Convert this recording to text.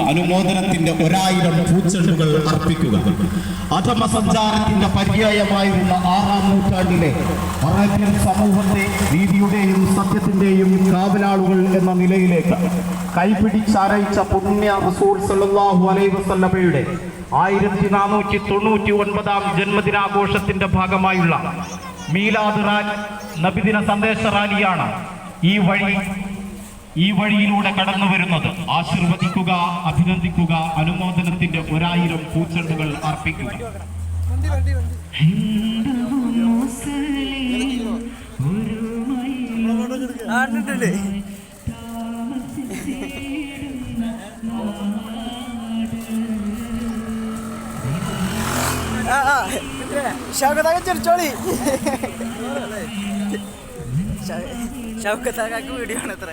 അനുമോദനത്തിന്റെ 1000 പൂച്ചെണ്ടുകൾ അർപ്പിക്കുക. അധമ സഞ്ചാരത്തിന്റെ പര്യായമായിരുന്ന 6-ാം നൂറ്റാണ്ടിലെ അറേബ്യൻ സമൂഹത്തെ നീതിയുടെയും സത്യത്തിന്റെയും കാവലാളുകൾ എന്ന നിലയിലേക്ക് കൈപിടിച്ചരയിച്ച പുണ്യ റസൂൽ സല്ലല്ലാഹു അലൈഹി വസല്ലമയുടെ 1499-ാം ജന്മദിനാഘോഷത്തിന്റെ ഭാഗമായുള്ള മീലാദ് നബിദിന സന്ദേശ റാലിയാണ് ഈ വഴിയിലൂടെ കടന്നു വരുന്നത്. ആശീർവദിക്കുക, അഭിനന്ദിക്കുക, അനുമോദനത്തിന്റെ 1000 പൂച്ചെണ്ടുകൾ അർപ്പിക്കുക. ഷൗക്കത്താക്കി വീഡിയോ ആണ് അത്ര.